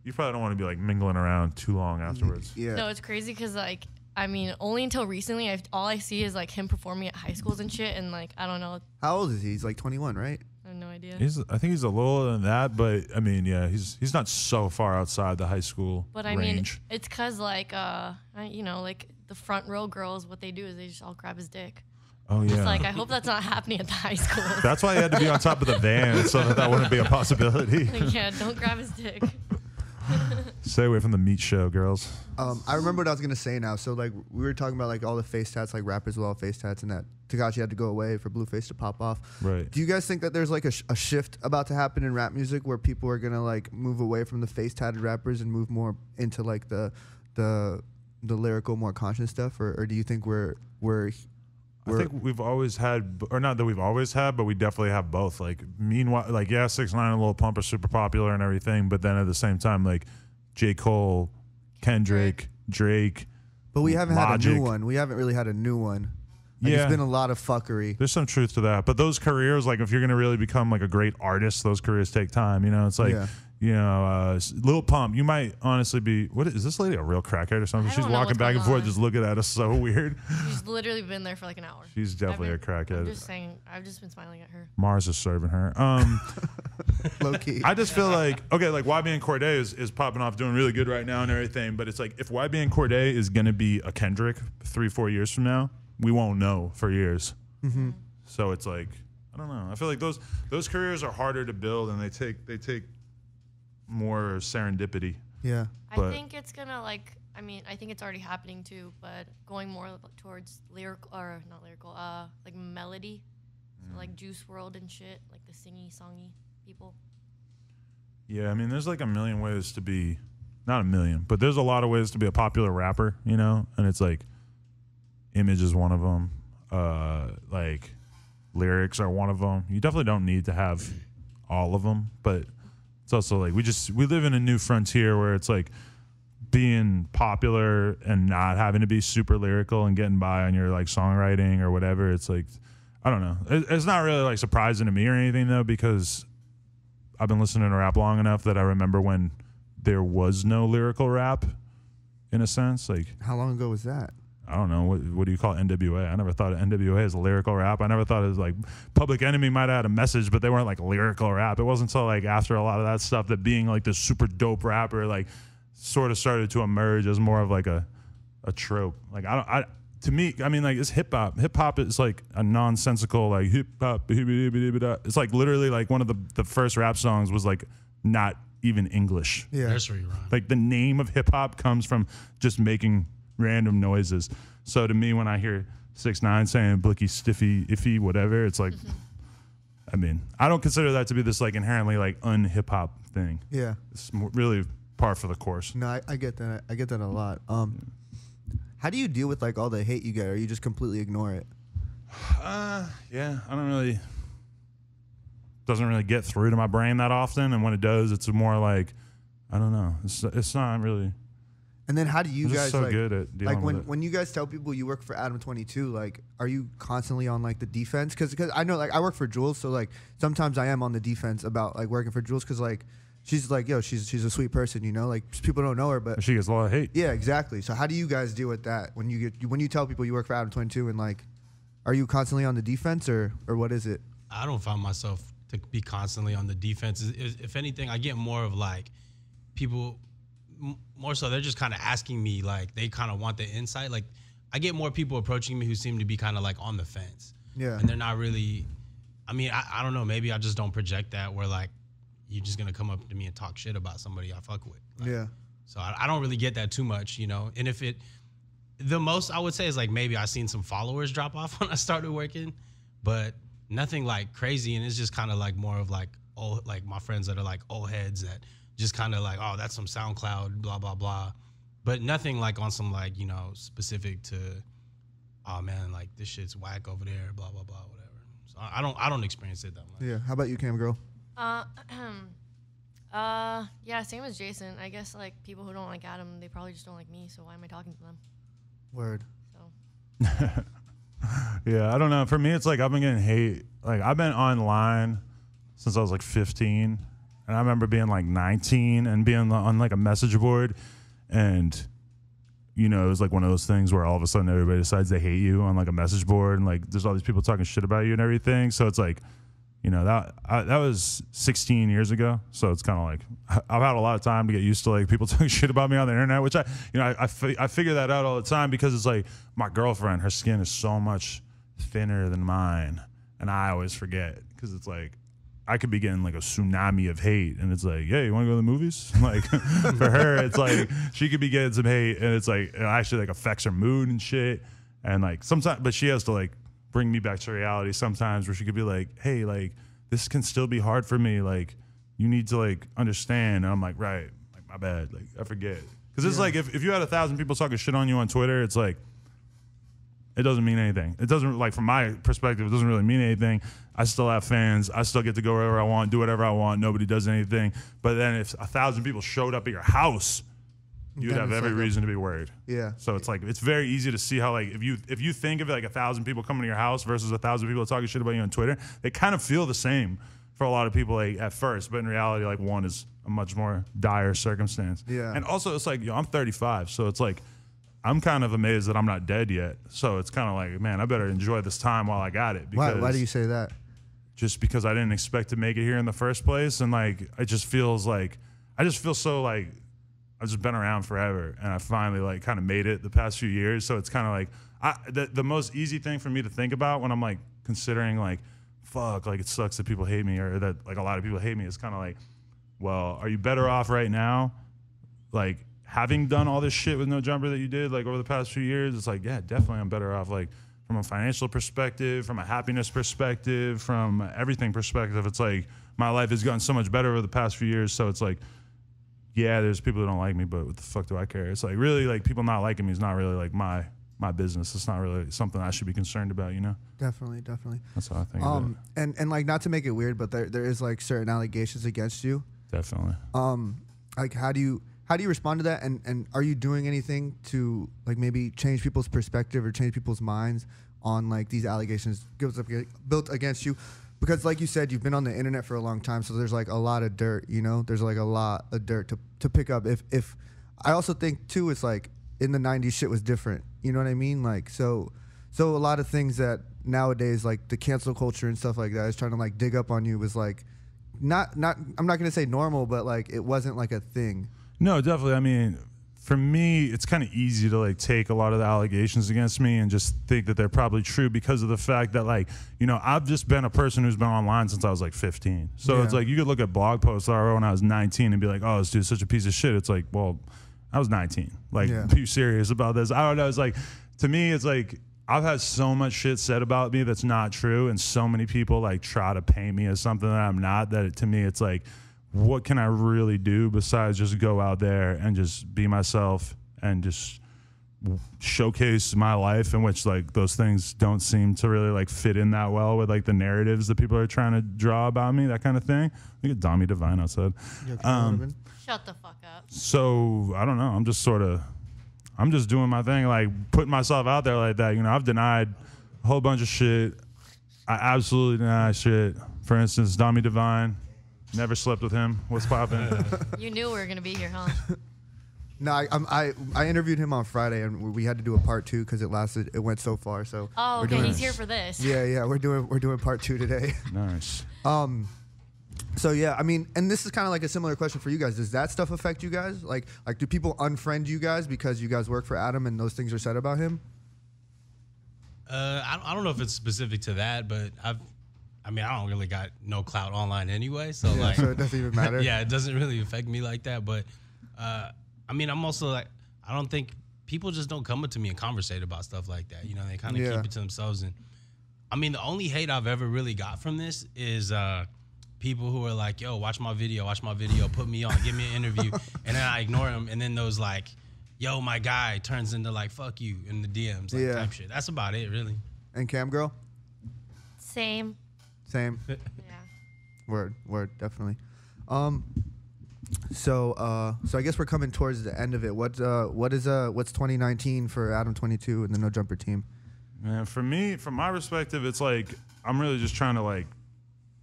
You probably don't want to be like mingling around too long afterwards. Yeah. No, it's crazy because like I mean, only until recently, all I see is like him performing at high schools and shit, and like I don't know, How old is he? He's like 21, right? I have no idea. I think he's a little older than that, but I mean, yeah, he's not so far outside the high school But I range. mean, it's cause like you know, like the front row girls, what they do is they just all grab his dick. Oh yeah. It's like I hope that's not happening at the high school. That's why he had to be on top of the van so that wouldn't be a possibility. Like, yeah, don't grab his dick. Stay away from the meat show, girls. I remember what I was gonna say now. So like we were talking about like all the face tats, like rappers with all face tats, and that Tekashi had to go away for Blueface to pop off. Right. Do you guys think that there's like a shift about to happen in rap music where people are gonna like move away from the face tatted rappers and move more into like the lyrical, more conscious stuff, or do you think we're I think we've always had, or not that we've always had, but we definitely have both. Like, meanwhile, like, yeah, 6ix9ine and Lil Pump are super popular and everything, but then at the same time, like, J. Cole, Kendrick, Drake. But we haven't had a Logic. new one. We haven't really had a new one. Like, Yeah. it's been a lot of fuckery. There's some truth to that. But those careers, like, if you're going to really become, like, a great artist, those careers take time. You know, it's like, Yeah. You know, Lil Pump, you might honestly be, what is this lady, a real crackhead or something? I She's don't know walking what's back and going forth on. just looking at us so weird. She's literally been there for like an hour. She's definitely a I'm crackhead. just saying, I've just been smiling at her. Mars is serving her. Low key. I just feel like, okay, like YB and Cordae is popping off, doing really good right now and everything. But it's like, if YB and Cordae is going to be a Kendrick 3-4 years from now, we won't know for years. Mm-hmm. So it's like, I don't know. I feel like those careers are harder to build, and they take more serendipity. Yeah. But- I think it's gonna like. I mean, I think it's already happening too, but going more towards lyrical or not lyrical, like melody, so like Juice WRLD and shit, like the singy, songy people. Yeah, I mean, there's like a million ways to be, not a million, but there's a lot of ways to be a popular rapper, you know? And it's like, image is one of them. Like, lyrics are one of them. You definitely don't need to have all of them, but it's also like, we live in a new frontier where it's like, being popular and not having to be super lyrical and getting by on your like songwriting or whatever. It's like, I don't know. It's not really like surprising to me or anything though, because I've been listening to rap long enough that I remember when there was no lyrical rap in a sense. Like, How long ago was that? I don't know. What do you call it? NWA? I never thought of NWA as a lyrical rap. I never thought it was like Public Enemy might have had a message, but they weren't like lyrical rap. It wasn't until like after a lot of that stuff that being like this super dope rapper, like, sort of started to emerge as more of like a trope. Like to me, I mean, like, it's hip hop. Hip hop is like a nonsensical like hip hop. It's like literally like one of the first rap songs was like not even English. Yeah. Nursery rhyme. Like the name of hip hop comes from just making random noises. So to me, when I hear 6ix9ine saying blicky, stiffy, iffy, whatever, it's like, I mean, I don't consider that to be this like inherently like un-hip hop thing. Yeah. It's really par for the course. No, I get that. I get that a lot. How do you deal with like all the hate you get, or you just completely ignore it? Yeah, I don't really. Doesn't really get through to my brain that often, and when it does, it's more like, I don't know. It's not really. And then how do you I'm just guys so like, good at dealing like with it. when you guys tell people you work for Adam 22, like, are you constantly on like the defense? Because I know like I work for Jules, so like sometimes I am on the defense about like working for Jules, because like she's like, yo, she's a sweet person, you know, like people don't know her, but She gets a lot of hate. yeah, exactly. So how do you guys deal with that when you tell people you work for Adam 22, and like, are you constantly on the defense, or what is it? I don't find myself to be constantly on the defense. If anything, I get more of like people, more so they're just kind of asking me, like they kind of want the insight. Like I get more people approaching me who seem to be kind of like on the fence. Yeah. And they're not really, I mean, I don't know, maybe I just don't project that where like you're just going to come up to me and talk shit about somebody I fuck with. Like, Yeah. So I don't really get that too much, you know. And if the most I would say is like maybe I seen some followers drop off when I started working, but nothing like crazy. And it's just kind of like more of like old, like my friends that are like old heads that just kind of like, oh, that's some SoundCloud, blah, blah, blah. But nothing like on some like, you know, specific to, oh man, like this shit's whack over there, blah, blah, blah, whatever. So I don't experience it that much. Yeah. How about you, Cam Girl? Yeah, same as Jason. I guess like people who don't like Adam, they probably just don't like me. So why am I talking to them? Word. So Yeah, I don't know. For me, it's like I've been getting hate. Like I've been online since I was like 15, and I remember being like 19 and being on like a message board, and you know, it was like one of those things where all of a sudden everybody decides they hate you on like a message board, and like there's all these people talking shit about you and everything. So it's like, you know, that was 16 years ago. So it's kind of like I've had a lot of time to get used to like people talking shit about me on the internet, which I figure that out all the time, because it's like my girlfriend, her skin is so much thinner than mine, and I always forget, because it's like I could be getting like a tsunami of hate, and it's like, yeah, you want to go to the movies? Like for her, it's like she could be getting some hate, and it's like it actually like affects her mood and shit, and like sometimes, but she has to like bring me back to reality sometimes, where she could be like, hey, like this can still be hard for me, like you need to like understand. And I'm like, right, like my bad, like I forget, because it's like if you had 1,000 people talking shit on you on Twitter, it's like it doesn't mean anything. It doesn't, like from my perspective, it doesn't really mean anything. I still have fans. I still get to go wherever I want, do whatever I want. Nobody does anything. But then if 1,000 people showed up at your house, you'd Then have it's every like reason to be worried. Yeah. So it's like it's very easy to see how like if you think of it like 1,000 people coming to your house versus 1,000 people talking shit about you on Twitter, they kind of feel the same for a lot of people like at first, but in reality, like one is a much more dire circumstance. Yeah. And also, it's like, I'm 35, so it's like, I'm kind of amazed that I'm not dead yet. So it's kind of like, man, I better enjoy this time while I got it. Because Why do you say that? Just because I didn't expect to make it here in the first place. And like, it just feels like, I just feel so like, I've just been around forever. And I finally like kind of made it the past few years. So it's kind of like, the most easy thing for me to think about when I'm like considering like, fuck, like it sucks that people hate me or that like a lot of people hate me, is kind of like, well, are you better off right now? Like, having done all this shit with No Jumper that you did like over the past few years, it's like, yeah, definitely I'm better off like from a financial perspective, from a happiness perspective, from everything perspective. It's like my life has gotten so much better over the past few years. So it's like, yeah, there's people that don't like me, but what the fuck do I care? It's like really like people not liking me is not really like my business. It's not really something I should be concerned about, you know? Definitely. That's how I think about it. And like, not to make it weird, but there is like certain allegations against you. Definitely. Like how do you respond to that? And are you doing anything to like maybe change people's perspective or change people's minds on like these allegations built against you? Because like you said, you've been on the internet for a long time, so there's like a lot of dirt, you know? There's like a lot of dirt to pick up. If I also think too, it's like in the 90s shit was different. You know what I mean? Like so a lot of things that nowadays, like the cancel culture and stuff like that is trying to like dig up on you was like not I'm not gonna say normal, but like it wasn't like a thing. No, definitely. I mean, for me, it's kind of easy to like take a lot of the allegations against me and just think that they're probably true because of the fact that like, you know, I've just been a person who's been online since I was like 15. So it's like you could look at blog posts that I wrote when I was 19 and be like, oh, this dude's such a piece of shit. It's like, well, I was 19. Like, be serious about this. I don't know. It's like, to me, it's like, I've had so much shit said about me that's not true, and so many people like try to paint me as something that I'm not, that to me it's like, what can I really do besides just go out there and just be myself and just showcase my life, in which like those things don't seem to really like fit in that well with like the narratives that people are trying to draw about me, that kind of thing. Look at Dami Divine outside. Shut the fuck up. So I don't know. I'm just doing my thing, like putting myself out there like that. You know, I've denied a whole bunch of shit. I absolutely deny shit. For instance, Dami Divine, never slept with him. What's popping? You knew we were gonna be here, huh? No, I interviewed him on Friday, and we had to do a part 2 because it went so far. So oh, okay, he's here for this. Yeah, we're doing part 2 today. Nice. So yeah, I mean, and this is kind of like a similar question for you guys. Does that stuff affect you guys? Like do people unfriend you guys because you guys work for Adam and those things are said about him? I don't know if it's specific to that, but I don't really got no clout online anyway, so Yeah, like, so it doesn't even matter. Yeah, it doesn't really affect me like that. But I mean, I'm also like, I don't think people just don't come up to me and conversate about stuff like that. You know, they kind of keep it to themselves. And I mean, the only hate I've ever really got from this is people who are like, yo, watch my video, put me on, give me an interview, and then I ignore them, and then those like, yo, my guy turns into like, fuck you in the DMs, like type shit. That's about it, really. And Cam girl? Same. Yeah. Word, definitely. So I guess we're coming towards the end of it. What's 2019 for Adam 22 and the No Jumper team? Man, for me, from my perspective, it's like I'm really just trying to like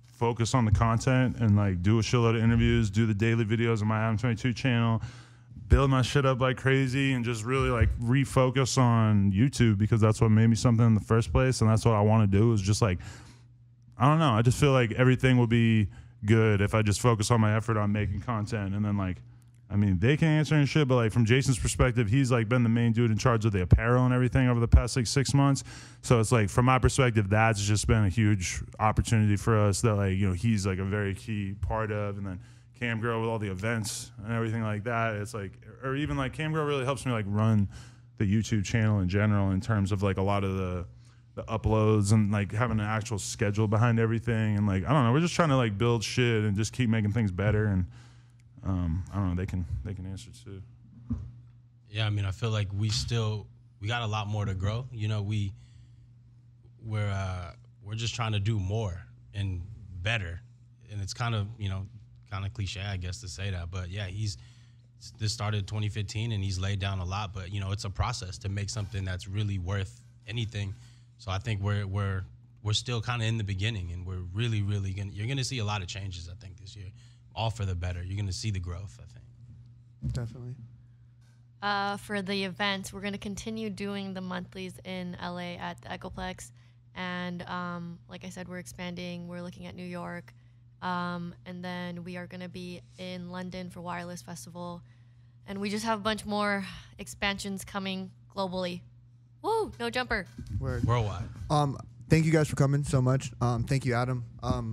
focus on the content and like do a shitload of interviews, do the daily videos on my Adam 22 channel, build my shit up like crazy, and just really like refocus on YouTube, because that's what made me something in the first place, and that's what I want to do. Is just like, I don't know, I just feel like everything will be good if I just focus on my effort on making content. And then like, I mean, they can answer and shit, but like from Jason's perspective, he's like been the main dude in charge of the apparel and everything over the past like 6 months. So it's like, from my perspective, that's just been a huge opportunity for us that like, you know, he's like a very key part of. And then Cam Girl with all the events and everything like that. It's like, or even like Cam Girl really helps me like run the YouTube channel in general, in terms of like a lot of the uploads and like having an actual schedule behind everything. And like, I don't know, we're just trying to like build shit and just keep making things better. And I don't know, they can answer too. Yeah, I mean, I feel like we got a lot more to grow. You know, we're just trying to do more and better. And it's kind of, you know, kind of cliche, I guess, to say that. But yeah, this started 2015 and he's laid down a lot. But, you know, it's a process to make something that's really worth anything. So I think we're still kind of in the beginning, and we're really, really you're gonna see a lot of changes, I think, this year. all for the better. You're gonna see the growth, I think. Definitely. For the events, we're going to continue doing the monthlies in LA at the Echoplex. And like I said, we're expanding. We're looking at New York. And then we are going to be in London for Wireless Festival. And we just have a bunch more expansions coming globally. Woo! No jumper. Word. Worldwide. Thank you guys for coming so much. Thank you, Adam.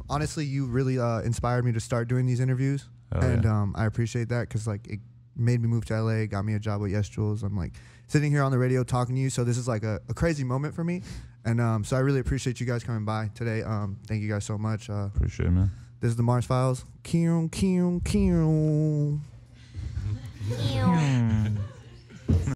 Honestly, you really inspired me to start doing these interviews. And I appreciate that because like it made me move to LA, got me a job with Yes Jules. I'm like sitting here on the radio talking to you. So this is like a crazy moment for me. And so I really appreciate you guys coming by today. Thank you guys so much. Appreciate it, man. This is the Mars Files. Kion, kion, kion.